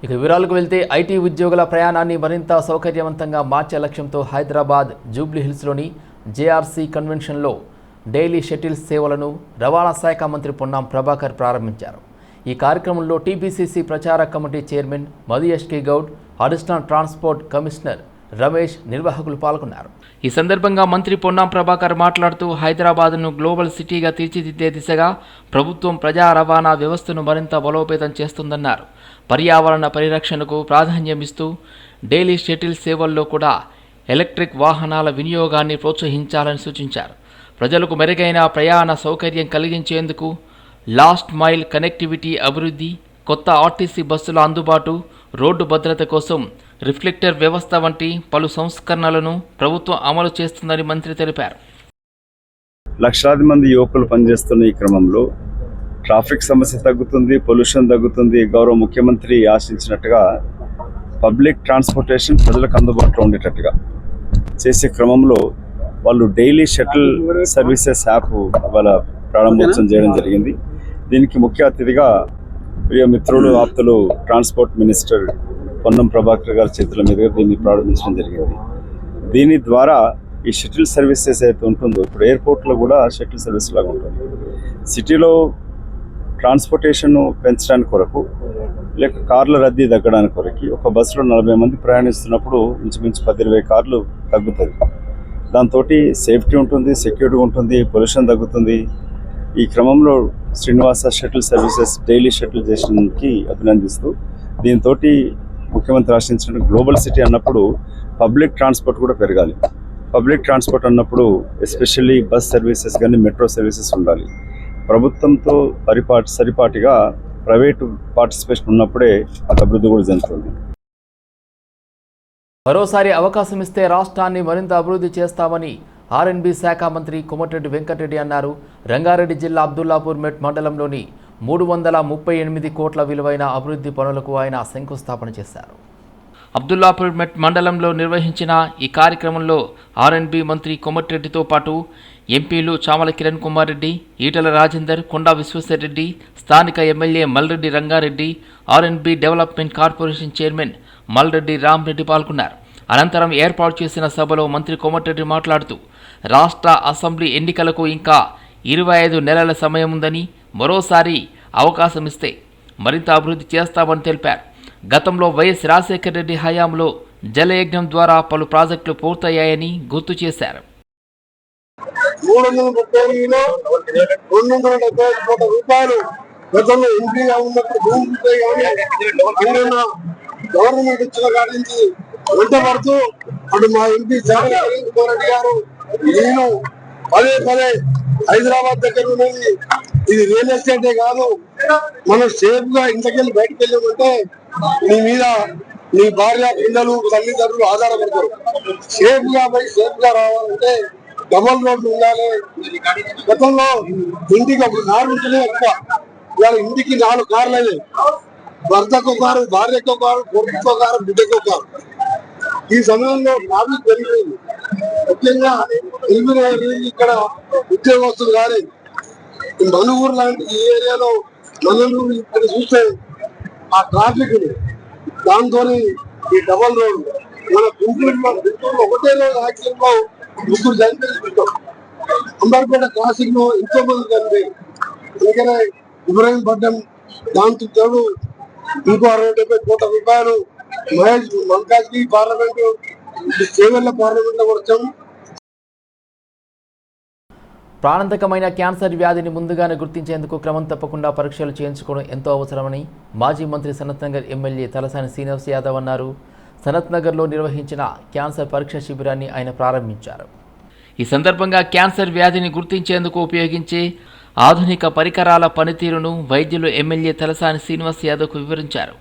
ఇక వివరాలకు వెళ్తే ఐటీ ఉద్యోగుల ప్రయాణాన్ని మరింత సౌకర్యవంతంగా మార్చే లక్ష్యంతో హైదరాబాద్ జూబ్లీ హిల్స్లోని జేఆర్సీ కన్వెన్షన్లో డైలీ షటిల్ సేవలను రవాణా శాఖ మంత్రి పొన్నం ప్రభాకర్ ప్రారంభించారు. ఈ కార్యక్రమంలో టీపీసీసీ ప్రచార committee chairman Madhu Yashki Goud, additional transport commissioner Ramesh నిర్వాహకులు పాల్గొన్నారు. ఈ సందర్భంగా మంత్రి పొన్నం ప్రభాకర్ మాట్లాడుతూ హైదరాబాద్ను గ్లోబల్ సిటీగా తీర్చిదిద్దే దిశగా ప్రభుత్వం ప్రజా రవాణా వ్యవస్థను మరింత బలోపేతం చేస్తుందన్నారు. పర్యావరణ పరిరక్షణకు ప్రాధాన్యమిస్తూ డైలీ షటిల్ సేవల్లో కూడా ఎలక్ట్రిక్ వాహనాల వినియోగాన్ని ప్రోత్సహించాలని సూచించారు. ప్రజలకు మెరుగైన ప్రయాణ సౌకర్యం కలిగించేందుకు లాస్ట్ మైల్ కనెక్టివిటీ అభివృద్ధి, కొత్త ఆర్టీసీ బస్సుల అందుబాటు, రోడ్డు భద్రత కోసం రిఫ్లెక్టర్ వ్యవస్థ వంటి పలు సంస్కరణలను ప్రభుత్వం అమలు చేస్తుందని మంత్రి తెలిపారు. లక్షలాది మంది యువకులు పనిచేస్తున్న ఈ క్రమంలో ట్రాఫిక్ సమస్య తగ్గుతుంది, పొల్యూషన్ తగ్గుతుంది. గౌరవ ముఖ్యమంత్రి ఆశించినట్టుగా పబ్లిక్ ట్రాన్స్పోర్టేషన్ ప్రజలకు అందుబాటులో ఉండేటట్టుగా చేసే క్రమంలో వాళ్ళు డైలీ షటిల్ సర్వీసెస్ యాప్ వాళ్ళ ప్రారంభోత్సవం చేయడం జరిగింది. దీనికి ముఖ్య అతిథిగా ప్రియ మిత్రులు, ఆప్తులు ట్రాన్స్పోర్ట్ మినిస్టర్ పొన్నం ప్రభాకర్ గారి చేతుల మీదుగా దీన్ని ప్రారంభించడం జరిగింది. దీని ద్వారా ఈ షటిల్ సర్వీసెస్ అయితే ఉంటుందో, ఇప్పుడు ఎయిర్పోర్ట్లో కూడా షటిల్ సర్వీస్ లాగా ఉంటుంది. సిటీలో ట్రాన్స్పోర్టేషన్ పెంచడానికి కొరకు, లేక కార్ల రద్దీ తగ్గడానికి కొరకు ఒక బస్సులో 40 మంది ప్రయాణిస్తున్నప్పుడు ఇంచుమించు 10-20 కార్లు తగ్గుతుంది. దాంతో సేఫ్టీ ఉంటుంది, సెక్యూరిటీ ఉంటుంది, పొల్యూషన్ తగ్గుతుంది. ఈ క్రమంలో Srinivasa shuttle services daily shuttle స్టేషన్కి అభినందిస్తూ, దీంతో ముఖ్యమంత్రి ఆశించిన గ్లోబల్ సిటీ అన్నప్పుడు పబ్లిక్ ట్రాన్స్పోర్ట్ కూడా పెరగాలి. పబ్లిక్ ట్రాన్స్పోర్ట్ అన్నప్పుడు ఎస్పెషల్లీ బస్ సర్వీసెస్ కానీ మెట్రో సర్వీసెస్ ఉండాలి. ప్రభుత్వంతో సరిపాటిగా ప్రైవేటు పార్టిసిపేషన్ ఉన్నప్పుడే ఆ అభివృద్ధి కూడా జరుగుతుంది. మరోసారి అవకాశం ఇస్తే రాష్ట్రాన్ని మరింత అభివృద్ధి చేస్తామని ఆర్ఎండ్బి శాఖ మంత్రి కోమటిరెడ్డి వెంకటరెడ్డి అన్నారు. రంగారెడ్డి జిల్లా అబ్దుల్లాపూర్ మెట్ మండలంలోని 338 కోట్ల విలువైన అభివృద్ధి పనులకు ఆయన శంకుస్థాపన చేశారు. అబ్దుల్లాపూర్ మెట్ మండలంలో నిర్వహించిన ఈ కార్యక్రమంలో ఆర్ఎండ్బి మంత్రి కోమటిరెడ్డితో పాటు ఎంపీలు చామల కిరణ్ కుమార్ రెడ్డి, ఈటల రాజేందర్, కొండా విశ్వేశ్వరరెడ్డి, స్థానిక ఎమ్మెల్యే మల్రెడ్డి రంగారెడ్డి, ఆర్ఎండ్బి development corporation chairman Malreddy Ram Reddy పాల్గొన్నారు. అనంతరం ఏర్పాటు చేసిన సభలో మంత్రి కోమటిరెడ్డి మాట్లాడుతూ రాష్ట్ర అసెంబ్లీ ఎన్నికలకు ఇంకా 25 నెలల సమయం ఉందని, మరోసారి అవకాశం ఇస్తే మరింత అభివృద్ధి చేస్తామని తెలిపారు. గతంలో వైఎస్ రాజశేఖర రెడ్డి హయాంలో జలయజ్ఞం ద్వారా పలు ప్రాజెక్టులు పూర్తయ్యాయని గుర్తు చేశారు. 338లో 275 కోట్ల రూపాయలు గతంలో ఎంపీగా ఉన్నప్పుడు భూమిపై గవర్నమెంట్ ఇచ్చిన కాడి నుంచి వెంటబడుతూ అటు మా ఎంపీ చామల కిరణ్ కుమార్ రెడ్డి గారు, నేను పదే హైదరాబాద్ దగ్గర ఉన్నది ఇది రియల్ ఎస్టేటే కాదు, మనం సేఫ్ గా ఇంతకెళ్ళి బయటకు వెళ్ళామంటే నీ మీద నీ భార్య, పిల్లలు, తల్లిదండ్రులు ఆధారపడతారు. సేఫ్ గా పోయి సేఫ్ గా రావాలంటే డబల్ రోడ్లు ఉండాలి. గతంలో ఇంటికి ఒక కారు ఉంటేనే ఎక్కువ, ఇవాళ ఇంటికి 4 కార్లు అయ్యాయి. భర్తకు కారు, భార్యకు కారు, కొడుకుతో కారు, బిడ్డకు కారు. ఈ సమయంలో ట్రాఫిక్ పెరిగిపోయింది. ముఖ్యంగా ఇక్కడ ఉద్యోగస్తులు కానీ మనుగూరు లాంటి ఈ ఏరియాలో మనుగూరు ఇక్కడ చూస్తే ఆ ట్రాఫిక్ దాంతో ఈ డబల్ రోడ్ మన గుంటూరులో ఒకటే రోజు యాక్సిడెంట్ లో 3 చనిపోయింది. అంబర్పేట క్రాసింగ్ లో ఎంతో మంది చనిపోయింది. అందుకనే ఇబ్రహీంపట్నం దాంతో తోడు ఇంకో 60-70 కోట్ల రూపాయలు మహేష్ మల్కాజ్కి పార్లమెంటు, చేవెళ్ల పార్లమెంట్ లో వచ్చాము. ప్రాణాంతకమైన క్యాన్సర్ వ్యాధిని ముందుగానే గుర్తించేందుకు క్రమం తప్పకుండా పరీక్షలు చేయించుకోవడం ఎంతో అవసరమని మాజీ మంత్రి సనత్ నగర్ ఎమ్మెల్యే తలసాని శ్రీనివాస్ యాదవ్ అన్నారు. సనత్ నగర్లో నిర్వహించిన క్యాన్సర్ పరీక్ష శిబిరాన్ని ఆయన ప్రారంభించారు. ఈ సందర్భంగా క్యాన్సర్ వ్యాధిని గుర్తించేందుకు ఉపయోగించే ఆధునిక పరికరాల పనితీరును వైద్యులు ఎమ్మెల్యే తలసాని శ్రీనివాస్ యాదవ్కు వివరించారు.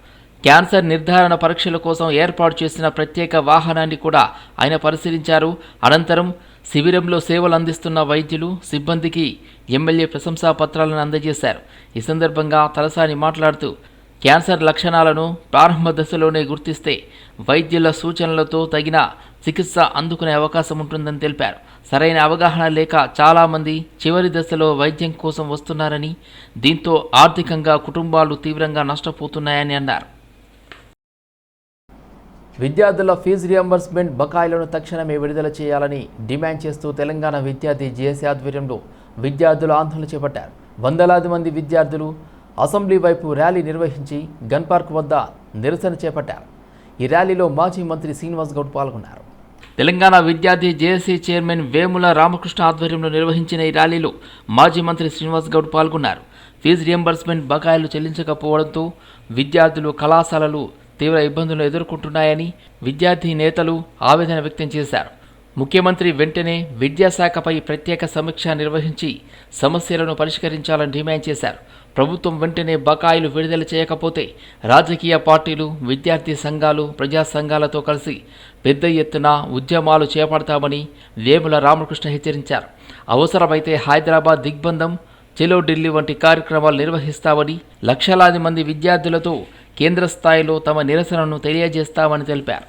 క్యాన్సర్ నిర్ధారణ పరీక్షల కోసం ఏర్పాటు చేసిన ప్రత్యేక వాహనాన్ని కూడా ఆయన పరిశీలించారు. అనంతరం శిబిరంలో సేవలు అందిస్తున్న వైద్యులు, సిబ్బందికి ఎమ్మెల్యే ప్రశంసా పత్రాలను అందజేశారు. ఈ సందర్భంగా తలసాని మాట్లాడుతూ క్యాన్సర్ లక్షణాలను ప్రారంభ దశలోనే గుర్తిస్తే వైద్యుల సూచనలతో తగిన చికిత్స అందుకునే అవకాశం ఉంటుందని తెలిపారు. సరైన అవగాహన లేక చాలామంది చివరి దశలో వైద్యం కోసం వస్తున్నారని, దీంతో ఆర్థికంగా కుటుంబాలు తీవ్రంగా నష్టపోతున్నాయని అన్నారు. విద్యార్థుల ఫీజు రియంబర్స్మెంట్ బకాయిలను తక్షణమే విడుదల చేయాలని డిమాండ్ చేస్తూ తెలంగాణ విద్యార్థి జేఏసీ ఆధ్వర్యంలో విద్యార్థులు ఆందోళన చేపట్టారు. వందలాది మంది విద్యార్థులు అసెంబ్లీ వైపు ర్యాలీ నిర్వహించి గన్ పార్క్ వద్ద నిరసన చేపట్టారు. ఈ ర్యాలీలో మాజీ మంత్రి శ్రీనివాస్ గౌడ్ పాల్గొన్నారు. తెలంగాణ విద్యార్థి జేఏసీ చైర్మన్ వేముల రామకృష్ణ ఆధ్వర్యంలో నిర్వహించిన ఈ ర్యాలీలో మాజీ మంత్రి శ్రీనివాస్ గౌడ్ పాల్గొన్నారు. ఫీజు రియంబర్స్మెంట్ బకాయిలు చెల్లించకపోవడంతో విద్యార్థులు, కళాశాలలు తీవ్ర ఇబ్బందులు ఎదుర్కొంటున్నాయని విద్యార్థి నేతలు ఆవేదన వ్యక్తం చేశారు. ముఖ్యమంత్రి వెంటనే విద్యాశాఖపై ప్రత్యేక సమీక్ష నిర్వహించి సమస్యలను పరిష్కరించాలని డిమాండ్ చేశారు. ప్రభుత్వం వెంటనే బకాయిలు విడుదల చేయకపోతే రాజకీయ పార్టీలు, విద్యార్థి సంఘాలు, ప్రజా సంఘాలతో కలిసి పెద్ద ఎత్తున ఉద్యమాలు చేపడతామని వేముల రామకృష్ణ హెచ్చరించారు. అవసరమైతే హైదరాబాద్ దిగ్బంధం, చెలో ఢిల్లీ వంటి కార్యక్రమాలు నిర్వహిస్తామని, లక్షలాది మంది విద్యార్థులతో కేంద్ర స్థాయిలో తమ నిరసనను తెలియజేస్తామని తెలిపారు.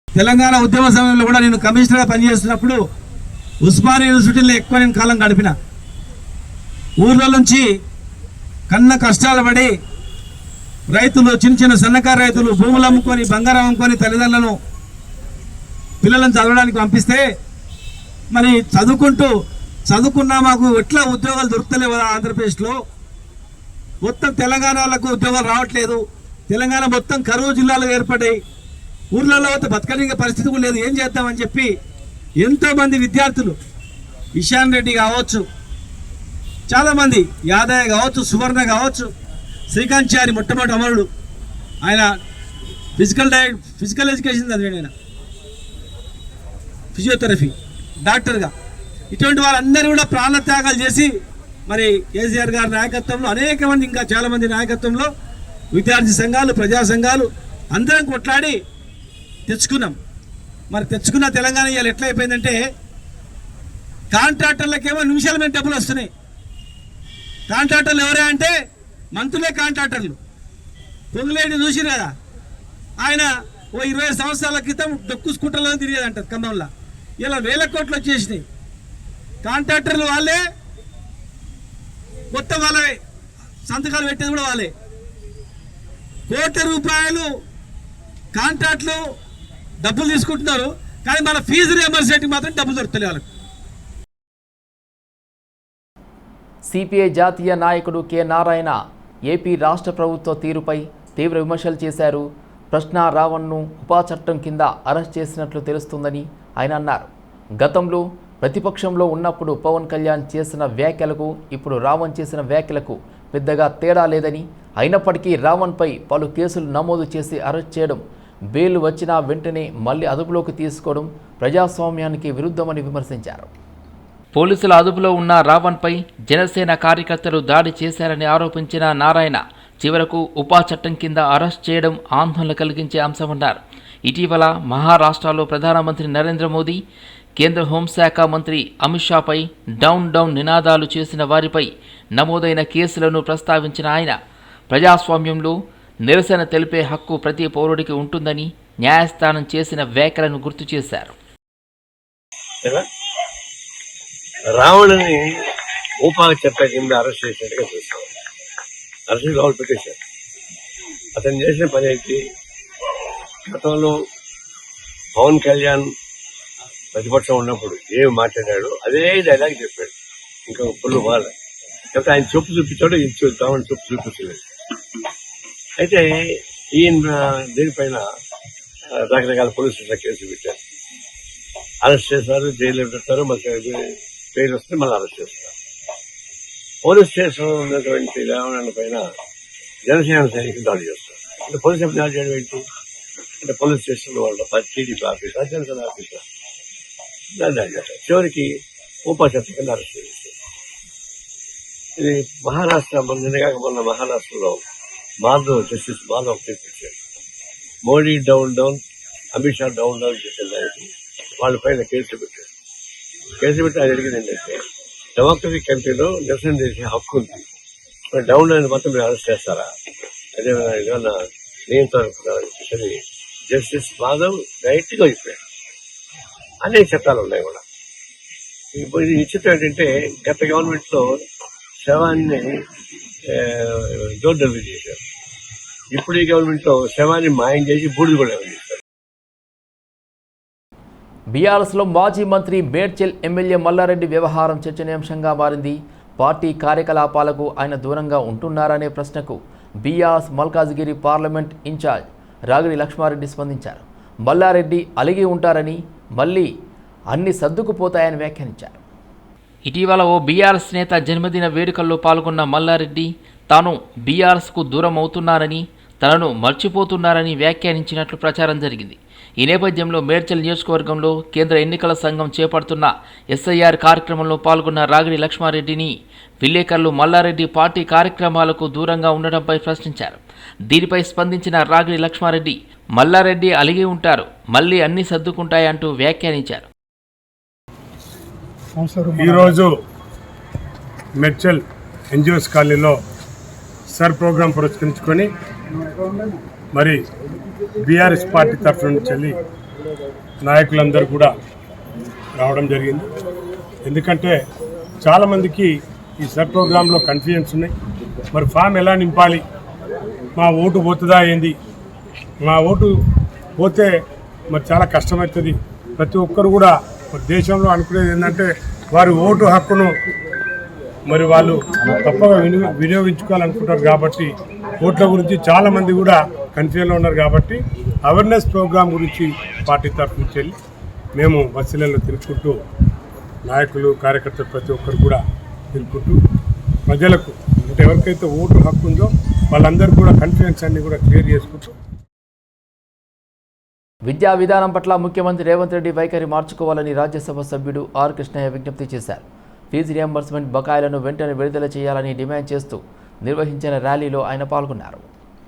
తెలంగాణ ఉద్యమ సమయంలో కూడా నేను కమిషనర్గా పనిచేస్తున్నప్పుడు ఉస్మానియా యూనివర్సిటీలో ఎక్కువ నేను కాలం గడిపిన. ఊర్ల నుంచి కన్న కష్టాలు పడి రైతులు, చిన్న చిన్న సన్నకారు రైతులు భూములు అమ్ముకొని, బంగారం అమ్ముకొని తల్లిదండ్రులను, పిల్లలను చదవడానికి పంపిస్తే మరి చదువుకున్నా మాకు ఎట్లా ఉద్యోగాలు దొరుకుతలేవు కదా. ఆంధ్రప్రదేశ్లో మొత్తం తెలంగాణ వాళ్ళకు ఉద్యోగాలు రావట్లేదు. తెలంగాణ మొత్తం కరువు జిల్లాలు ఏర్పడ్డాయి. ఊర్లలో పోతే బతకడానికి పరిస్థితి కూడా లేదు. ఏం చేద్దామని చెప్పి ఎంతోమంది విద్యార్థులు, ఇషాన్ రెడ్డి కావచ్చు, చాలామంది, యాదయ్య కావచ్చు, సువర్ణ కావచ్చు, శ్రీకాంత్ చారి మొట్టమొదటి అమరుడు, ఆయన ఫిజికల్ ఎడ్యుకేషన్ చదివాడు, ఆయన ఫిజియోథెరపీ డాక్టర్గా. ఇటువంటి వాళ్ళందరూ కూడా ప్రాణత్యాగాలు చేసి మరి కేసీఆర్ గారి నాయకత్వంలో, అనేక మంది, ఇంకా చాలామంది నాయకత్వంలో విద్యార్థి సంఘాలు, ప్రజా సంఘాలు అందరం కొట్లాడి తెచ్చుకున్నాం. మరి తెచ్చుకున్న తెలంగాణ ఇవాళ ఎట్లా అయిపోయిందంటే కాంట్రాక్టర్లకేమో నిమిషాల మీద డబ్బులు వస్తున్నాయి. కాంట్రాక్టర్లు ఎవరే అంటే మంత్రులే కాంట్రాక్టర్లు. పొంగులేని చూసిరు కదా, ఆయన ఓ 20 సంవత్సరాల క్రితం డొక్కు స్కూటర్లో తిరిగేదంటారు ఖమ్మంలో. ఇలా వేల కోట్లు వచ్చేసినాయి. కాంట్రాక్టర్లు వాళ్ళే, మొత్తం వాళ్ళే, సంతకాలు పెట్టేది కూడా వాళ్ళే. కోట్ల రూపాయలు కాంట్రాక్ట్లు డబ్బులు తీసుకుంటున్నారు, కానీ మన ఫీజు రియంబర్స్మెంట్కి మాత్రం డబ్బులు దొరుకుతలే వాళ్ళకి. సిపిఐ జాతీయ నాయకుడు కె నారాయణ ఏపీ రాష్ట్ర ప్రభుత్వ తీరుపై తీవ్ర విమర్శలు చేశారు. ప్రశ్న రావణ్ను ఉపా చట్టం కింద అరెస్ట్ చేసినట్లు తెలుస్తుందని ఆయన అన్నారు. గతంలో ప్రతిపక్షంలో ఉన్నప్పుడు పవన్ కళ్యాణ్ చేసిన వ్యాఖ్యలకు, ఇప్పుడు రావణ్ చేసిన వ్యాఖ్యలకు పెద్దగా తేడా లేదని, అయినప్పటికీ రావణ్పై పలు కేసులు నమోదు చేసి అరెస్ట్ చేయడం, బెయిల్ వచ్చినా వెంటనే మళ్లీ అదుపులోకి తీసుకోవడం ప్రజాస్వామ్యానికి విరుద్ధమని విమర్శించారు. పోలీసుల అదుపులో ఉన్న రావణ్పై జనసేన కార్యకర్తలు దాడి చేశారని ఆరోపించిన నారాయణ చివరకు ఉపా చట్టం కింద అరెస్ట్ చేయడం ఆందోళన కలిగించే అంశమన్నారు. ఇటీవల మహారాష్ట్రలో ప్రధానమంత్రి నరేంద్ర మోదీ, కేంద్ర హోంశాఖ మంత్రి అమిత్ షాపై డౌన్ డౌన్ నినాదాలు చేసిన వారిపై నమోదైన కేసులను ప్రస్తావించిన ఆయన ప్రజాస్వామ్యంలో నిరసన తెలిపే హక్కు ప్రతి పౌరుడికి ఉంటుందని న్యాయస్థానం చేసిన వ్యాఖ్యలను గుర్తు చేశారు. రావణుని ఉపా చట్టం కింద అరెస్ట్ చేసినట్టుగా చూస్తాం. అరెస్ట్ కావాలి పెట్టేశారు. అతను చేసిన పని ఏంటి? గతంలో పవన్ కళ్యాణ్ ప్రతిపక్షం ఉన్నప్పుడు ఏమి మాట్లాడాడు అదే డైలాగ్ చెప్పాడు. ఇంకా పుల్లు వాళ్ళ కాబట్టి ఆయన చూపు చూపించాడు, రావణ్ చూపు చూపించలేదు. అయితే ఈయన దీనిపైన రకరకాల పోలీసుల కేసులు పెట్టారు, అరెస్ట్ చేశారు, జైల్లో పెట్టారు. మనకి బెయిల్ వస్తే మళ్ళీ అరెస్ట్ చేస్తారు. పోలీస్ స్టేషన్ ఉన్నటువంటి రావణ్ పైన జనసేన సైనికులు దాడి చేస్తారు. అంటే పోలీస్ దాడి చేయడం ఏంటి అంటే పోలీస్ స్టేషన్లో వాళ్ళ టీడీపీ ఆఫీసర్, జనసేన ఆఫీసర్ దాడి చేస్తారు. చివరికి ఉపా చట్టం కింద అరెస్ట్ చేస్తారు. ఇది మహారాష్ట్ర మొన్న మహారాష్ట్రలో జస్టిస్ మాధవ్ తీర్పిచ్చారు. Modi down down, Amit Shah down down చేసిన దానికి వాళ్ళ పైన కేసులు పెట్టారు. కేసు పెట్టి అది అడిగింది ఏంటంటే డెమోక్రటిక్ కంట్రీలో నిరసన చేసే హక్కు ఉంది, మరి డౌన్ డౌన్ మాత్రం మీరు అరెస్ట్ చేస్తారా? అదే ఏమన్నా నియంత్రణ జస్టిస్ మాధవ్ డైరెక్ట్గా చెప్పాడు. అనేక చట్టాలు ఉన్నాయి కూడా. ఇప్పుడు ఇది విచిత్రం ఏంటంటే గత గవర్నమెంట్లో శవాన్ని డోర్ డెలివరీ చేశారు. ఇప్పుడు ఈ గవర్నమెంట్ లో శవాన్ని మాయం చేసి బూడిద కూడా చేస్తారు. బీఆర్ఎస్లో మాజీ మంత్రి మేడ్చల్ ఎమ్మెల్యే మల్లారెడ్డి వ్యవహారం చర్చనీయాంశంగా మారింది. పార్టీ కార్యకలాపాలకు ఆయన దూరంగా ఉంటున్నారనే ప్రశ్నకు BRS Malkajgiri parliament incharge Ragidi Lakshma Reddy స్పందించారు. మల్లారెడ్డి అలిగి ఉంటారని, మళ్ళీ అన్ని సర్దుకుపోతాయని వ్యాఖ్యానించారు. ఇటీవల ఓ బీఆర్ఎస్ నేత జన్మదిన వేడుకల్లో పాల్గొన్న మల్లారెడ్డి తాను బీఆర్ఎస్కు దూరం అవుతున్నారని, తనను మర్చిపోతున్నారని వ్యాఖ్యానించినట్లు ప్రచారం జరిగింది. ఈ నేపథ్యంలో మేడ్చల్ నియోజకవర్గంలో కేంద్ర ఎన్నికల సంఘం చేపడుతున్న ఎస్ఐఆర్ కార్యక్రమంలో పాల్గొన్న రాగిడి లక్ష్మారెడ్డిని విలేకరులు మల్లారెడ్డి పార్టీ కార్యక్రమాలకు దూరంగా ఉండడంపై ప్రశ్నించారు. దీనిపై స్పందించిన రాగిడి లక్ష్మారెడ్డి మల్లారెడ్డి అలిగి ఉంటారు, మళ్ళీ అన్ని సర్దుకుంటాయంటూ వ్యాఖ్యానించారు. ఈరోజు మెడ్చల్ ఎన్జిఓస్ కాలనీలో సర్ ప్రోగ్రాం పురస్కరించుకొని మరి బీఆర్ఎస్ పార్టీ తరఫు నుంచి వెళ్ళి నాయకులందరూ కూడా రావడం జరిగింది. ఎందుకంటే చాలామందికి ఈ సర్ ప్రోగ్రాంలో కన్ఫ్యూజన్స్ ఉన్నాయి. మరి ఫామ్ ఎలా నింపాలి, మా ఓటు పోతుందా ఏంది, మా ఓటు పోతే మరి చాలా కష్టమవుతుంది. ప్రతి ఒక్కరు కూడా దేశంలో అనుకునేది ఏంటంటే వారి ఓటు హక్కును మరి వాళ్ళు తప్పగా వినియోగించుకోవాలనుకుంటారు. కాబట్టి ఓట్ల గురించి చాలామంది కూడా కన్ఫ్యూజన్లో ఉన్నారు. కాబట్టి అవేర్నెస్ ప్రోగ్రాం గురించి పార్టీ తరఫు నుంచి వెళ్ళి మేము బస్సులలో తిరుగుకుంటూ నాయకులు కార్యకర్తలు ప్రతి ఒక్కరు కూడా తిరుగుకుంటూ ప్రజలకు అంటే ఎవరికైతే ఓటు హక్కు ఉందో వాళ్ళందరూ కూడా కన్ఫ్యూజన్స్ అన్ని కూడా క్లియర్ చేసుకుంటూ విద్యా విధానం పట్ల ముఖ్యమంత్రి రేవంత్ రెడ్డి వైఖరి మార్చుకోవాలని రాజ్యసభ సభ్యుడు ఆర్ కృష్ణయ్య విజ్ఞప్తి చేశారు. ఫీజు రియంబర్స్మెంట్ బకాయిలను వెంటనే విడుదల చేయాలని డిమాండ్ చేస్తూ నిర్వహించిన ర్యాలీలో ఆయన పాల్గొన్నారు.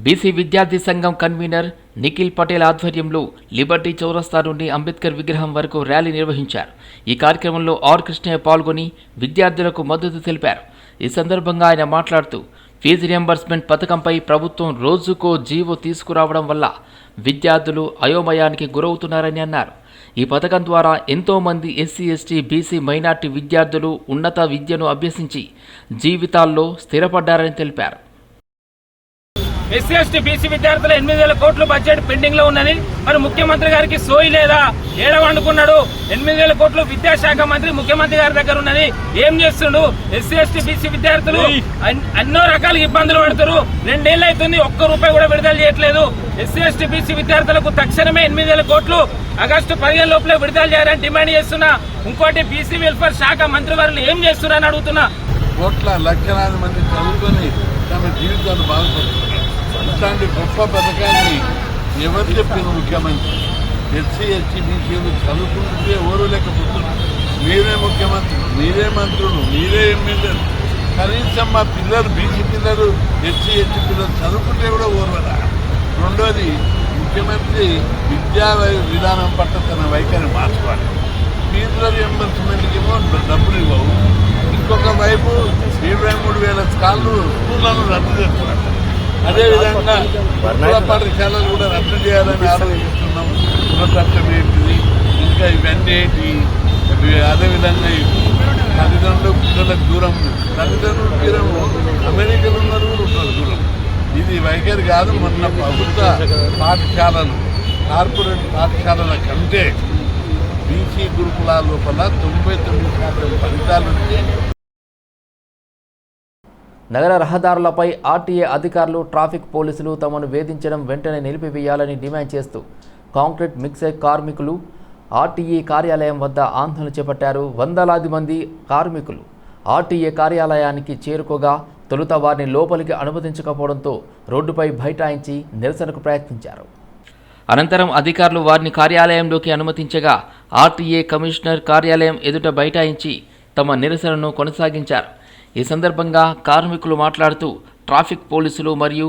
బీసీ విద్యార్థి సంఘం కన్వీనర్ నిఖిల్ పటేల్ ఆధ్వర్యంలో లిబర్టీ చౌరస్తా నుండి అంబేద్కర్ విగ్రహం వరకు ర్యాలీ నిర్వహించారు. ఈ కార్యక్రమంలో ఆర్ కృష్ణయ్య పాల్గొని విద్యార్థులకు మద్దతు తెలిపారు. ఈ సందర్భంగా ఆయన మాట్లాడుతూ ఫీజు రియంబర్స్మెంట్ పథకంపై ప్రభుత్వం రోజుకో జీవో తీసుకురావడం వల్ల విద్యార్థులు అయోమయానికి గురవుతున్నారని అన్నారు. ఈ పథకం ద్వారా ఎంతోమంది ఎస్సీ, ఎస్టీ, బీసీ, మైనార్టీ విద్యార్థులు ఉన్నత విద్యను అభ్యసించి జీవితాల్లో స్థిరపడ్డారని తెలిపారు. ఎస్సీ, ఎస్టీ, బీసీ విద్యార్థుల 8,000 కోట్ల బడ్జెట్ పెండింగ్ లో ఉన్నది. మరి ముఖ్యమంత్రి గారికి సోయి లేదా, ఏడవండుకున్నాడు. 8,000 కోట్లు విద్యాశాఖ మంత్రి ముఖ్యమంత్రి గారి దగ్గర ఉన్నది, ఏం చేస్తుండు? ఎస్సీ, ఎస్టీ, బీసీ విద్యార్థులు ఎన్నో రకాల ఇబ్బందులు పడుతారు. 2 ఏళ్ళు అవుతుంది, ఒక్క రూపాయి కూడా విడుదల చేయట్లేదు. ఎస్సీ, ఎస్టీ, బీసీ విద్యార్థులకు తక్షణమే 8,000 కోట్లు ఆగస్టు 15 లోపలే విడుదల చేయాలని డిమాండ్ చేస్తున్నా. ఇంకోటి బీసీ వెల్ఫేర్ శాఖ మంత్రి వారిని ఏం చేస్తున్నారని అడుగుతున్నా. కోట్ల లక్షలాది మంది చదువుకొని తమ జీవితాలు బాగుపడుతున్నారు. ఇట్లాంటి గొప్ప పథకాన్ని ఎవరు చెప్పిన ముఖ్యమంత్రి? ఎస్సీ, ఎస్టీ, బీసీలు చదువుకుంటుంటే ఎవరు లేకపోతున్నారు. మీరే ముఖ్యమంత్రులు, మీరే మంత్రులు, మీరే ఎమ్మెల్యేలు. కనీసం మా పిల్లలు, బీసీ పిల్లలు, ఎస్సీ, ఎస్టీ పిల్లలు చదువుకుంటే కూడా ఓర్వరా? రెండోది, ముఖ్యమంత్రి విద్యా విధానం పట్ల తన వైఖరి మార్చుకోవాలి. ఫీజుల రియంబర్స్మెంట్కి ఏమో డబ్బులు ఇవ్వవు. ఇంకొక వైపు 23,000 స్కూళ్లను రద్దు చేస్తున్నారు. అదేవిధంగా ఉన్నత పాఠశాలలు కూడా రద్దు చేయాలని ఆలోచిస్తున్నాం. ఉన్నతత్వం ఏంటిది, ఇంకా ఇవన్నీ ఏంటి? అదేవిధంగా తల్లిదండ్రులు పిల్లలకు దూరం, తల్లిదండ్రులు దూరం, అమెరికాలో ఉన్నారు కూడా ఉన్నారు దూరం. ఇది వైఖరి కాదు. మొన్న ప్రభుత్వ పాఠశాలలు, కార్పొరేట్ పాఠశాలల కంటే బీసీ గురుకులాల లోపల 99% ఫలితాలు. నగర రహదారులపై ఆర్టీఏ అధికారులు, ట్రాఫిక్ పోలీసులు తమను వేధించడం వెంటనే నిలిపివేయాలని డిమాండ్ చేస్తూ కాంక్రీట్ మిక్సర్ కార్మికులు ఆర్టీఏ కార్యాలయం వద్ద ఆందోళన చేపట్టారు. వందలాది మంది కార్మికులు ఆర్టీఏ కార్యాలయానికి చేరుకోగా తొలుత వారిని లోపలికి అనుమతించకపోవడంతో రోడ్డుపై బైఠాయించి నిరసనకు ప్రయత్నించారు. అనంతరం అధికారులు వారిని కార్యాలయంలోకి అనుమతించగా ఆర్టీఏ కమిషనర్ కార్యాలయం ఎదుట బైఠాయించి తమ నిరసనను కొనసాగించారు. ఈ సందర్భంగా కార్మికులు మాట్లాడుతూ ట్రాఫిక్ పోలీసులు మరియు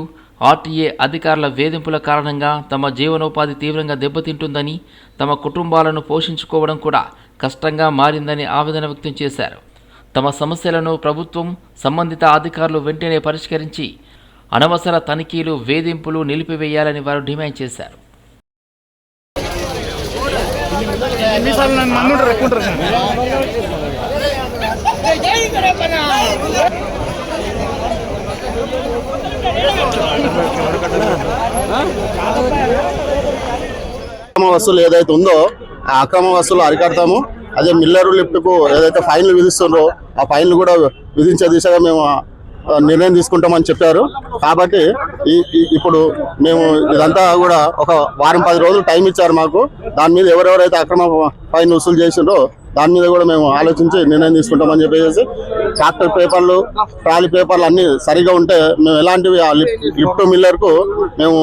ఆర్టీఏ అధికారుల వేధింపుల కారణంగా తమ జీవనోపాధి తీవ్రంగా దెబ్బతింటుందని, తమ కుటుంబాలను పోషించుకోవడం కూడా కష్టంగా మారిందని ఆవేదన వ్యక్తం చేశారు. తమ సమస్యలను ప్రభుత్వం, సంబంధిత అధికారులు వెంటనే పరిష్కరించి అనవసర తనిఖీలు, వేధింపులు నిలిపివేయాలని వారు డిమాండ్ చేశారు. అక్రమ వసూలు ఏదైతే ఉందో ఆ అక్రమ వసూలు అరికడతాము. అదే మిల్లర్ లిఫ్ట్కు ఏదైతే ఫైన్లు విధిస్తుందో ఆ ఫైన్లు కూడా విధించే దిశగా మేము నిర్ణయం తీసుకుంటామని చెప్పారు. కాబట్టి ఇప్పుడు మేము ఇదంతా కూడా ఒక వారం 10 రోజులు టైం ఇచ్చారు మాకు. దాని మీద ఎవరెవరైతే అక్రమ ఫైన్ వసూలు చేసిండ్రో దాని మీద కూడా మేము ఆలోచించి నిర్ణయం తీసుకుంటామని చెప్పేసి ట్రాక్టర్ పేపర్లు ట్రాలీ పేపర్లు అన్నీ సరిగా ఉంటే మేము ఎలాంటివి లిఫ్ట్ మిల్లర్కు మేము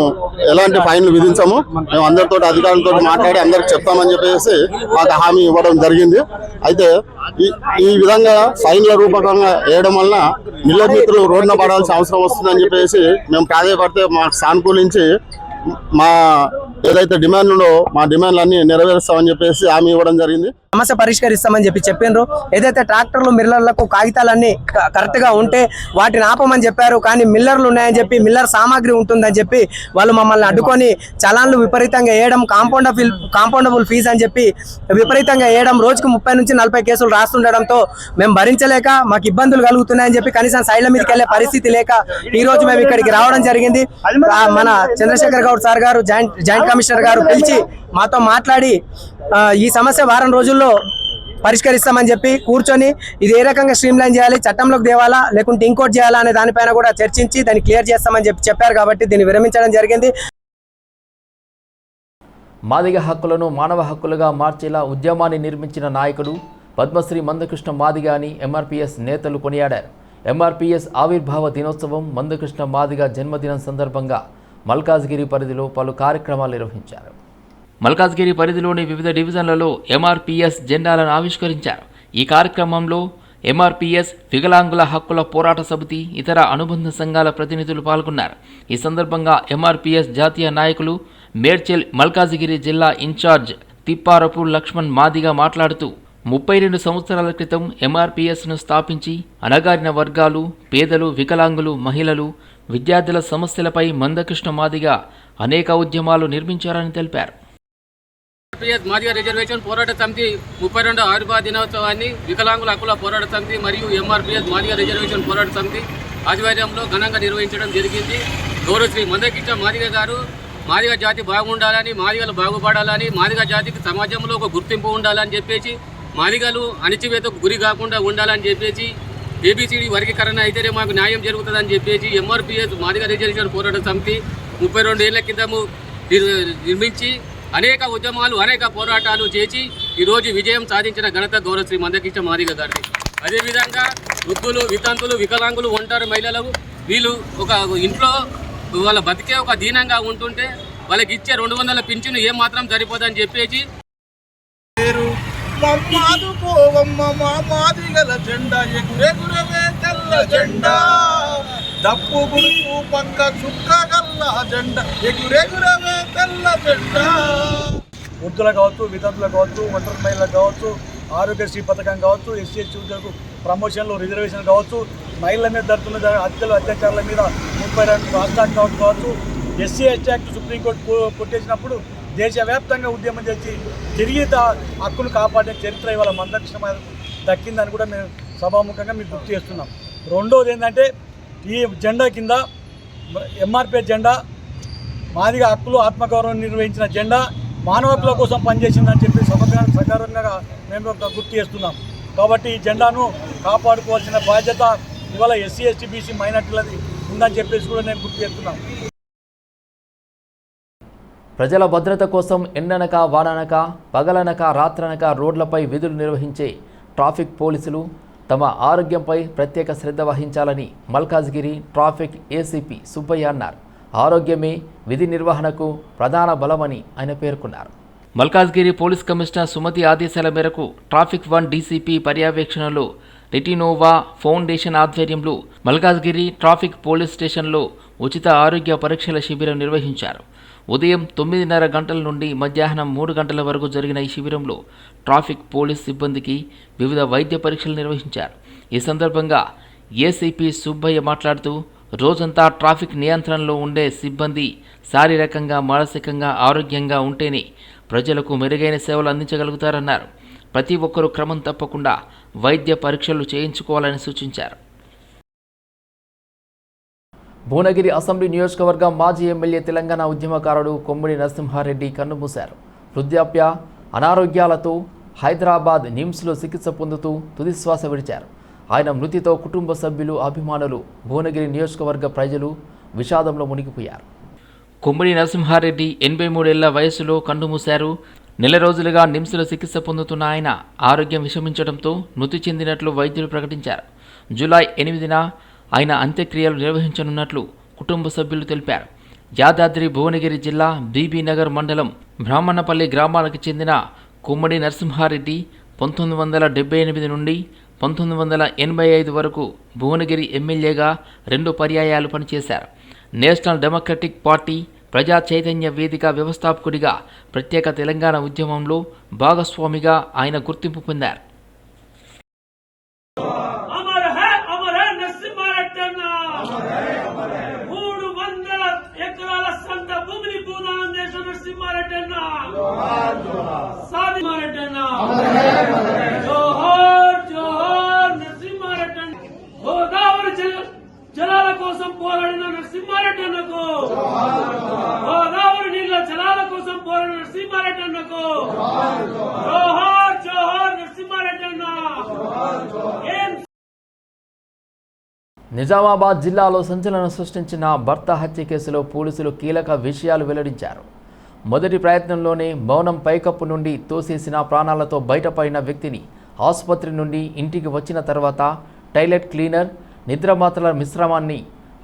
ఎలాంటి ఫైన్లు విధించము. మేము అందరితో అధికారులతో మాట్లాడి అందరికి చెప్తామని చెప్పేసి మాకు హామీ ఇవ్వడం జరిగింది. అయితే ఈ విధంగా ఫైన్ల రూపకంగా వేయడం వలన మిల్లర్ మిత్రులు రోడ్డున పడాల్సిన అవసరం వస్తుందని చెప్పేసి మేము ప్రాధాన్యపడితే మాకు సానుకూలించి మా ఏదైతే డిమాండ్ ఉందో మా డిమాండ్లన్నీ నెరవేరుస్తామని చెప్పేసి హామీ ఇవ్వడం జరిగింది. సమస్య పరిష్కరిస్తామని చెప్పారు. ఏదైతే ట్రాక్టర్లు మిల్లర్లకు కాగితాలన్నీ కరెక్ట్ గా ఉంటే వాటిని ఆపమని చెప్పారు. కానీ మిల్లర్లు ఉన్నాయని చెప్పి మిల్లర్ సామాగ్రి ఉంటుందని చెప్పి వాళ్ళు మమ్మల్ని అడ్డుకొని చలాన్లు విపరీతంగా వేయడం, కాంపౌండబుల్ ఫీజు అని చెప్పి విపరీతంగా వేయడం, రోజుకు 30 నుంచి 40 కేసులు రాస్తుండడంతో మేము భరించలేక మాకు ఇబ్బందులు కలుగుతున్నాయని చెప్పి కనీసం సైడ్ల మీదకి వెళ్లే పరిస్థితి లేక ఈ రోజు మేము ఇక్కడికి రావడం జరిగింది. మన చంద్రశేఖర్ గౌడ్ సార్ గారు జాయింట్ కమిషనర్ గారు పిలిచి మాతో మాట్లాడి ఈ సమస్య వారం రోజుల్లో పరిష్కరిస్తామని చెప్పి కూర్చొని ఇది ఏ రకంగా స్ట్రీమ్లైన్ చేయాలి, చట్టంలోకి తేవాలా లేకుంటే ఇంకోటి చేయాలా అనే దానిపైన కూడా చర్చించి దాన్ని క్లియర్ చేస్తామని చెప్పారు. కాబట్టి దీన్ని విరమించడం జరిగింది. మాదిగ హక్కులను మానవ హక్కులుగా మార్చేలా ఉద్యమాన్ని నిర్మించిన నాయకుడు పద్మశ్రీ మందకృష్ణ మాదిగ అని ఎంఆర్పీఎస్ నేతలు కొనియాడారు. ఎంఆర్పీఎస్ ఆవిర్భావ దినోత్సవం మందకృష్ణ మాదిగ జన్మదినం సందర్భంగా మల్కాజ్గిరి పరిధిలో పలు కార్యక్రమాలు నిర్వహించారు. మల్కాజ్గిరి పరిధిలోని వివిధ డివిజన్లలో ఎంఆర్పీఎస్ జెండాలను ఆవిష్కరించారు. ఈ కార్యక్రమంలో ఎంఆర్పీఎస్, వికలాంగుల హక్కుల పోరాట సమితి, ఇతర అనుబంధ సంఘాల ప్రతినిధులు పాల్గొన్నారు. ఈ సందర్భంగా ఎంఆర్పీఎస్ జాతీయ నాయకులు మేడ్చల్ మల్కాజ్గిరి జిల్లా ఇన్ఛార్జ్ తిప్పారపు లక్ష్మణ్ మాదిగ మాట్లాడుతూ 32 సంవత్సరాల క్రితం ఎంఆర్పీఎస్ను స్థాపించి అణగారిన వర్గాలు, పేదలు, వికలాంగులు, మహిళలు, విద్యార్థుల సమస్యలపై మందకృష్ణ మాదిగ అనేక ఉద్యమాలు నిర్మించారని తెలిపారు. ఎంఆర్పీఎస్ మాదిగ రిజర్వేషన్ పోరాట సమితి 32వ ఆవిర్భావ దినోత్సవాన్ని వికలాంగుల హక్కుల పోరాట సమితి మరియు ఎంఆర్పీఎస్ మాదిగ రిజర్వేషన్ పోరాట సమితి ఆధ్వర్యంలో ఘనంగా నిర్వహించడం జరిగింది. గౌరవ శ్రీ మందకృష్ణ మాదిగ గారు మాదిగ జాతి బాగుండాలని, మాదిగలు బాగుపడాలని, మాదిగ జాతికి సమాజంలో ఒక గుర్తింపు ఉండాలని చెప్పేసి, మాదిగలు అణిచివేతకు గురి కాకుండా ఉండాలని చెప్పేసి, ఏబిసిడి వర్గీకరణ అయితేనే మాకు న్యాయం జరుగుతుందని చెప్పేసి ఎంఆర్పీఎస్ మాదిగ రిజర్వేషన్ పోరాట సమితి 32 ఏళ్ల క్రితము నిర్మించి అనేక ఉద్యమాలు, అనేక పోరాటాలు చేసి ఈరోజు విజయం సాధించిన ఘనత గౌరవ శ్రీ మందకృష్ణ మాదిగ గారిది. అదేవిధంగా వృద్ధులు, వితంతులు, వికలాంగులు, ఒంటరి మహిళలు వీళ్ళు ఒక ఇంట్లో వాళ్ళ బతికే ఒక దీనంగా ఉంటుంటే వాళ్ళకి ఇచ్చే 200 పింఛను ఏమాత్రం సరిపోదని చెప్పేసి డప్పు గుడుపు పక్క చుక్క గల్ల జెండా ఎగురెగురవే తెల్ల జెండా. వృద్ధులకు కావచ్చు, వితంతులకు కావచ్చు, ఒంటరి మహిళలకు కావచ్చు, ఆరోగ్యశ్రీ పథకం కావచ్చు, ఎస్సీ ఎస్టీ ఉద్యోగులకు ప్రమోషన్లు, రిజర్వేషన్ కావచ్చు, మహిళల మీద జరుగుతున్న హత్యలు, అత్యాచారాల మీద 32 రాష్ట్రాలు కావచ్చు, ఎస్సీ ఎస్టీ యాక్ట్ సుప్రీంకోర్టు కొట్టేసినప్పుడు దేశవ్యాప్తంగా ఉద్యమం చేసి తిరిగి హక్కును కాపాడే చరిత్ర ఇవాళ మందకృష్ణ దక్కిందని కూడా మేము సభాముఖంగా మీకు గుర్తు చేస్తున్నాం. రెండోది ఏంటంటే ఈ జెండా కింద ఎంఆర్పీఎస్ జెండా మాదిగ హక్కులు, ఆత్మగౌరవం నిర్వహించిన జెండా మానవ హక్కుల కోసం పనిచేసిందని చెప్పి సకారంగా మేము గుర్తు చేస్తున్నాం. కాబట్టి ఈ జెండాను కాపాడుకోవాల్సిన బాధ్యత ఇవాళ ఎస్సీ ఎస్టీ బీసీ మైనార్టీలది ఉందని చెప్పేసి కూడా నేను గుర్తు చేస్తున్నాను. ప్రజల భద్రత కోసం ఎండనక, వాననక, పగలనక, రాత్రనక రోడ్లపై విధులు నిర్వహించే ట్రాఫిక్ పోలీసులు తమ ఆరోగ్యంపై ప్రత్యేక శ్రద్ధ వహించాలని మల్కాజ్గిరి ట్రాఫిక్ ఏసీపీ సుబ్బయ్య అన్నారు. ఆరోగ్యమే విధి నిర్వహణకు ప్రధాన బలమని ఆయన పేర్కొన్నారు. మల్కాజ్గిరి పోలీస్ కమిషనర్ సుమతి ఆదేశాల మేరకు ట్రాఫిక్ 1 డీసీపీ పర్యవేక్షణలో రెటినోవా ఫౌండేషన్ ఆధ్వర్యంలో మల్కాజ్గిరి ట్రాఫిక్ పోలీస్ స్టేషన్లో ఉచిత ఆరోగ్య పరీక్షల శిబిరం నిర్వహించారు. ఉదయం 9:30 గంటల నుండి మధ్యాహ్నం 3 గంటల వరకు జరిగిన ఈ శిబిరంలో ట్రాఫిక్ పోలీస్ సిబ్బందికి వివిధ వైద్య పరీక్షలు నిర్వహించారు. ఈ సందర్భంగా ఏసీపీ సుబ్బయ్య మాట్లాడుతూ రోజంతా ట్రాఫిక్ నియంత్రణలో ఉండే సిబ్బంది శారీరకంగా, మానసికంగా ఆరోగ్యంగా ఉంటేనే ప్రజలకు మెరుగైన సేవలు అందించగలుగుతారన్నారు. ప్రతి ఒక్కరూ క్రమం తప్పకుండా వైద్య పరీక్షలు చేయించుకోవాలని సూచించారు. భువనగిరి అసెంబ్లీ నియోజకవర్గం మాజీ ఎమ్మెల్యే తెలంగాణ ఉద్యమకారుడు కొమ్మిడి నరసింహారెడ్డి కన్నుమూశారు. వృద్ధాప్య అనారోగ్యాలతో హైదరాబాద్ నిమ్స్లో చికిత్స పొందుతూ తుదిశ్వాస విడిచారు. ఆయన మృతితో కుటుంబ సభ్యులు, అభిమానులు, భువనగిరి నియోజకవర్గ ప్రజలు విషాదంలో మునిగిపోయారు. కొమ్మిడి నరసింహారెడ్డి 83 ఏళ్ల వయసులో కన్నుమూశారు. నెల రోజులుగా నిమ్స్లో చికిత్స పొందుతున్న ఆయన ఆరోగ్యం విషమించడంతో మృతి చెందినట్లు వైద్యులు ప్రకటించారు. జూలై 8న ఆయన అంత్యక్రియలు నిర్వహించనున్నట్లు కుటుంబ సభ్యులు తెలిపారు. యాదాద్రి భువనగిరి జిల్లా బీబీ నగర్ మండలం బ్రాహ్మణపల్లి గ్రామానికి చెందిన కొమ్మిడి నరసింహారెడ్డి 1978 నుండి 1985 వరకు భువనగిరి ఎమ్మెల్యేగా 2 పర్యాయాలు పనిచేశారు. నేషనల్ డెమోక్రటిక్ పార్టీ, ప్రజా చైతన్య వేదిక వ్యవస్థాపకుడిగా, ప్రత్యేక తెలంగాణ ఉద్యమంలో భాగస్వామిగా ఆయన గుర్తింపు పొందారు. జలాల కోసం పోరాడిన నరసింహారెడ్డి అన్నకు, గోదావరి నీళ్ల జలాల కోసం పోరాడిన నరసింహారెడ్డి అన్నకు జోహార్ జోహార్ నరసింహారెడ్డి అన్న. నిజామాబాద్ జిల్లాలో సంచలనం సృష్టించిన భర్త హత్య కేసులో పోలీసులు కీలక విషయాలు వెల్లడించారు. మొదటి ప్రయత్నంలోనే మౌనం పైకప్పు నుండి తోసేసిన ప్రాణాలతో బయటపడిన వ్యక్తిని ఆసుపత్రి నుండి ఇంటికి వచ్చిన తర్వాత టాయిలెట్ క్లీనర్, నిద్రమాత్రల మిశ్రమాన్ని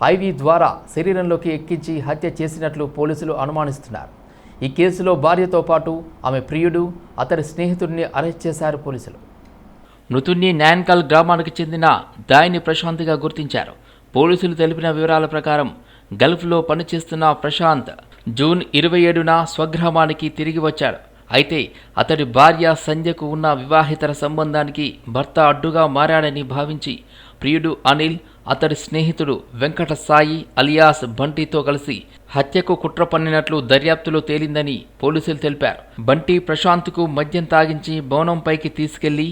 ఐవీ ద్వారా శరీరంలోకి ఎక్కించి హత్య చేసినట్లు పోలీసులు అనుమానిస్తున్నారు. ఈ కేసులో భార్యతో పాటు ఆమె ప్రియుడు, అతడి స్నేహితుడిని అరెస్ట్ చేశారు పోలీసులు. మృతుడిని నాయన్కల్ గ్రామానికి చెందిన దాయిని ప్రశాంత్గా గుర్తించారు. పోలీసులు తెలిపిన వివరాల ప్రకారం గల్ఫ్లో పనిచేస్తున్న ప్రశాంత్ జూన్ 27న స్వగ్రామానికి తిరిగి వచ్చాడు. అయితే అతడి భార్య సంధ్యకు ఉన్న వివాహితర సంబంధానికి భర్త అడ్డుగా మారాడని భావించి ప్రియుడు అనిల్, అతడి స్నేహితుడు వెంకట సాయి అలియాస్ బంటితో కలిసి హత్యకు కుట్ర పన్నినట్లు దర్యాప్తులో తేలిందని పోలీసులు తెలిపారు. బంటి ప్రశాంత్కు మద్యం తాగించి భవనంపైకి తీసుకెళ్లి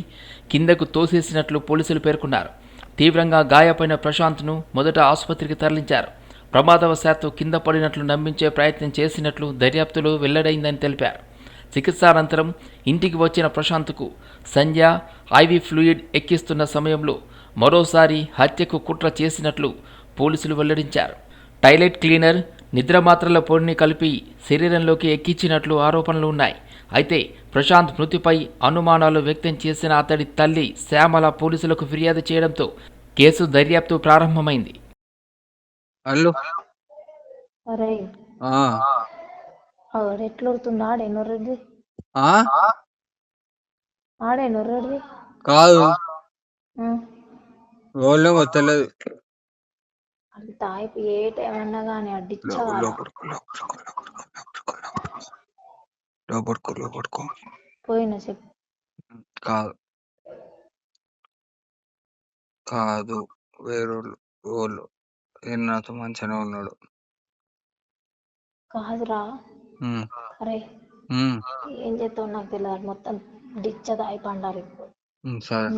కిందకు తోసేసినట్లు పోలీసులు పేర్కొన్నారు. తీవ్రంగా గాయపడిన ప్రశాంత్ను మొదట ఆసుపత్రికి తరలించారు. ప్రమాదవశాత్తు కింద పడినట్లు నమ్మించే ప్రయత్నం చేసినట్లు దర్యాప్తులో వెల్లడైందని తెలిపారు. చికిత్సానంతరం ఇంటికి వచ్చిన ప్రశాంత్కు సంధ్య ఐవీ ఫ్లూయిడ్ ఎక్కిస్తున్న సమయంలో మరోసారి హత్యకు కుట్ర చేసినట్లు పోలీసులు వెల్లడించారు. టాయిలెట్ క్లీనర్, నిద్రమాత్రల పొడిని కలిపి శరీరంలోకి ఎక్కించినట్లు ఆరోపణలు ఉన్నాయి. అయితే ప్రశాంత్ మృతిపై అనుమానాలు వ్యక్తం చేసిన అతడి తల్లి శ్యామల పోలీసులకు ఫిర్యాదు చేయడంతో కేసు దర్యాప్తు ప్రారంభమైంది. కాదు రోల్ వస్తలేదు. ఏ టైం అన్నా కానీ పోయినా చెప్పు. కాదు వేరోళ్ళు నాతో మంచిగానే ఉన్నాడు. కాదురా, అరే ఏం చేస్తావు నాకు తెలియదు. మొత్తం డిచ్చ దాయి పండాలి ఇప్పుడు.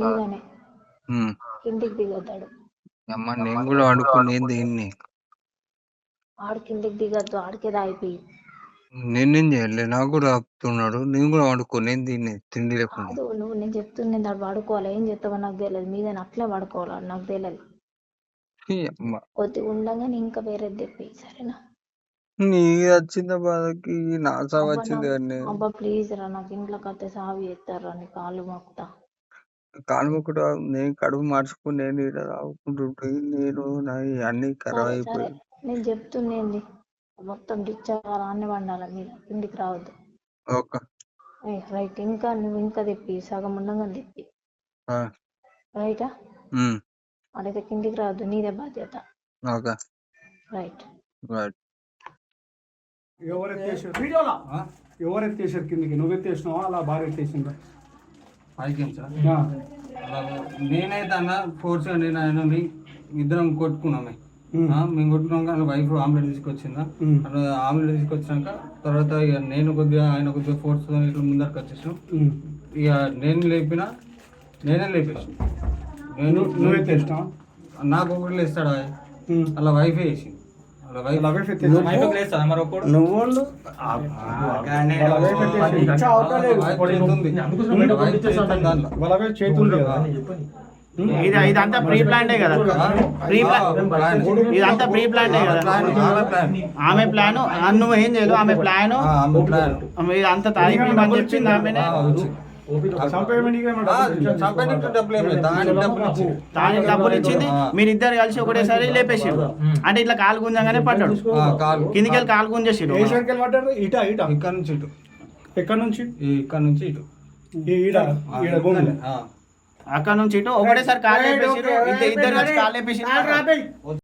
మీదనే కిందికి దిగొద్దాడు. నేను కూడా ఆడుకునేది దీన్ని. ఆడు కిందికి దిగొద్దు, ఆడికే దాయిపోయి. నేనేం చేయలే, నాకు కూడా ఆపుతున్నాడు. నేను కూడా ఆడుకునేది దీన్ని తిండి లేకుండా. నువ్వు నేను చెప్తున్నా దాడు పడుకోవాలి. ఏం చేస్తావో నాకు తెలియదు. మీద అట్లే పడుకోవాలి, నాకు తెలియదు. కొద్దిగా ఉండగానే ఇంకా వేరేది తెప్పి, సరేనా? నీ వచ్చింద బాధకి నా సాగు వచ్చింది కానీ. అబ్బా ప్లీజ్ రా, నాకు ఇంట్లోకి వస్తే సాగు చేస్తారా నీ కాళ్ళు మొక్కుతా. కాలు మొక్కుడు నేను కడుపు మార్చుకుని నేను ఇక్కడ తాగుకుంటుంటే నేను అన్ని ఖరాబ్ అయిపోయి. నేను చెప్తుండేంది, మొత్తం డిచ్చారు అన్ని వండాలి మీద, కిందికి రావద్దు. రైట్. ఇంకా నువ్వు ఇంకా తెప్పి, సగం ఉండగా తెప్పి. రైటా? అడైతే కిందికి రావద్దు, నీదే బాధ్యత. రైట్. ఎవరెత్తేసారు కిందికి? నువ్వెత్తేసినావా అలా భార్య ఎత్తేసిందా? నేనైతే అన్న ఫోర్స్ నేను ఆయన ఇద్దరం కొట్టుకున్నామే. మేము కొట్టుకున్నాక ఆయన వైఫ్ ఆమ్లెట్ తీసుకొచ్చిందా. ఆమ్లెట్ తీసుకొచ్చినాక తర్వాత ఇక నేను కొద్దిగా ఆయన కొద్దిగా ఫోర్స్ ఇట్లా ముందరికి వచ్చేసాం. ఇక నేనే లేపేసాను. నేను నువ్వెత్తేసినా నాకు ఒకటి లేస్తాడా అలా వైఫ్ వేసి ఇదంతా ప్రీ ప్లాంటే కదా, ఇదంతా ప్రీ ప్లాంటే కదా. ఆమె ప్లాన్ నువ్వు ఏం చేయదు, ఆమె ప్లాన్ ఇదంతా తాగిపోయిందని చెప్పింది ఆమెనే. దానికి డబ్బులు ఇచ్చింది, మీరిద్దరు కలిసి ఒకటేసారి లేపేసారు. అంటే ఇట్లా కాలు గుంజంగానే పడ్డాడు, కిందికి వెళ్ళి కాలు గుంజేసారు. అక్కడ నుంచి ఇటు ఒకటేసారి కాలు లేపేసారు, ఇద్దరు కలిసి కాలు లేపేసారు.